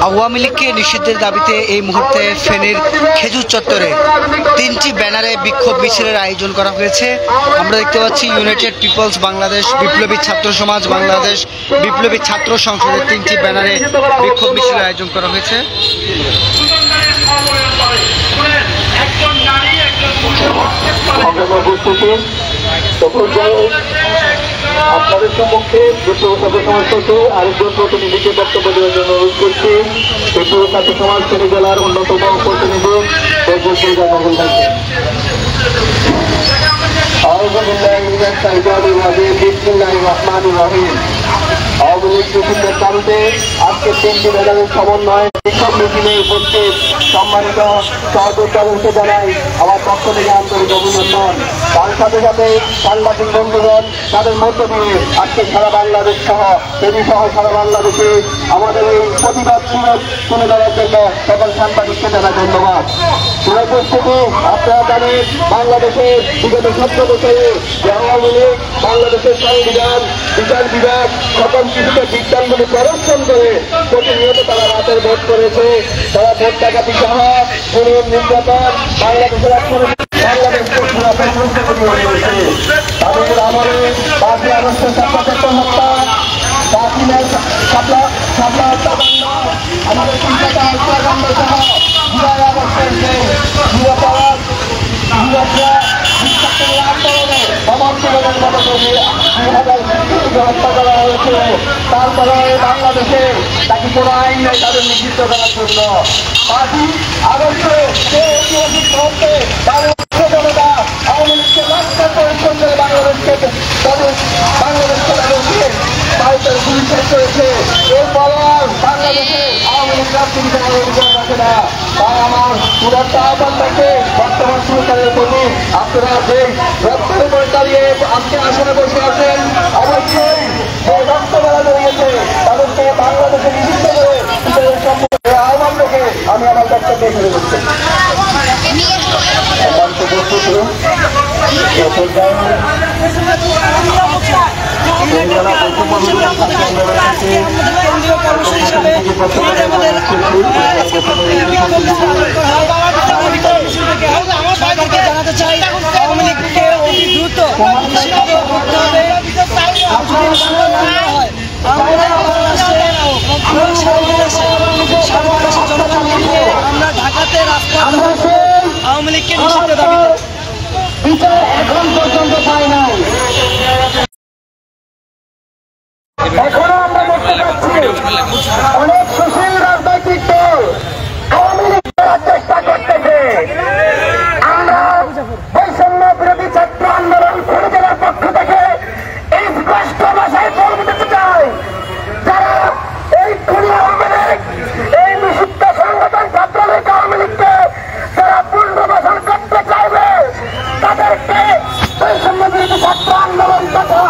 আওয়ামী লীগকে নিষিদ্ধের দাবিতে এই মুহূর্তে ফেনীর খেজুর চত্বরে 3টি ব্যানারে বিক্ষোভ মিছিলের আয়োজন করা হয়েছে। আমরা দেখতে পাচ্ছি ইউনাইটেড পিপলস বাংলাদেশ, বিপ্লবী ছাত্র সমাজ বাংলাদেশ, বিপ্লবী ছাত্র সংসদের 3টি ব্যানারে বিক্ষোভ মিছিলের আয়োজন করা হয়েছে। আপনাদের সম্মুখে বিপ্লবী ছাত্র সমাজ থেকে আরেকজন প্রতিনিধিকে বক্তব্য দেওয়ার জন্য অনুরোধ করছি। বিপ্লবী ছাত্র সমাজ ফেনী জেলার অন্যতম প্রতিনিধি আওয়ামী লীগ নিষিদ্ধের দাবিতে আজকে 3টি ব্যানারের সমন্বয়ে বিক্ষোভ মিছিলে উপস্থিত সম্মানিত সহযোদ্ধাদেরকে জানাই আমার পক্ষ থেকে আন্তরিক অভিনন্দন। তার সাথে সাথে সাংবাদিক বন্ধুগণ তাদের মধ্য দিয়ে আজকে সারা বাংলাদেশ সহ ফেনী সহ সারা বাংলাদেশে আমাদের এই প্রতিবাদ তুলে ধরার জন্য সকল সাংবাদিককে জানাই ধন্যবাদ। উপস্থিতি আপনারা জানেন বাংলাদেশের বিগত 17 বছরে যে আওয়ামী লীগ বাংলাদেশের সংবিধান, বিচার বিভাগ সকল কিছুকে বিজ্ঞানগুলি প্রদর্শন করে প্রতিনিয়ত তারা রাতের ভোট করেছে। তারা ভোট ডাকাতি সহ খুন নির্যাতন বাংলাদেশের তাদের আমলে 5ই আগস্টের ছাত্র হত্যা, বাকিমের শাপলা হত্যাকাণ্ড, আমাদের কলকাতা হত্যাকাণ্ড সহ 2 আগস্টের যে যুবপরাধ যুবকরা আন্দোলনে সমান্তরের মতো করে 2000 হত্যা করা হয়েছে। তারপরে বাংলাদেশে তাকে কোনো আইন নেই তাদের নিষিদ্ধ করার জন্য। 5ই আগস্টে যে ঐতিহাসিক মুহূর্তে জনতা আওয়ামী লীগকে লাক্ষার পরিশ্রম করে বাংলাদেশকে তাদেরকে ভারতের গুলি শেষ করেছে। এরপর বাংলাদেশে আওয়ামী লীগ রাজনীতি করার অধিকার রাখে না। তাই আমার পুরাটা আহ্বান থাকে বর্তমান সরকারের প্রতি, আপনারা যে রক্তের উপর দাঁড়িয়ে আজকে আসনে বসে আছেন অবশ্যই যে রক্ত বেলা জড়িয়েছে তাদেরকে বাংলাদেশে নিষিদ্ধ করে বিচারের সম্মুখে আহ্বান রেখে আমি আমার বক্তব্য শুরু করছি। জানাতে চাই আওয়ামী লীগকে অতি দ্রুত আমরা ঢাকাতে রাজপথ আওয়ামী লীগকে নিষিদ্ধ দাবিতে বিচার এখন পর্যন্ত পাই নাই। এখনো আমরা দেখতে পাচ্ছি অনেক সুশীল রাজনৈতিক দল আওয়ামী লীগ করার চেষ্টা করতেছে। আমরা বৈষম্য বিরোধী ছাত্র আন্দোলন ফেনী জেলার পক্ষ থেকে এই স্পষ্ট ভাষায় বলতে চাই, যারা এই খুনি আওয়ামী লীগ এই নিষিদ্ধ সংগঠন ছাত্রলীগ আওয়ামী লীগকে যারা পুনর্বাসন করতে চাইবে তাদেরকে বৈষম্য বিরোধী ছাত্র আন্দোলন তথা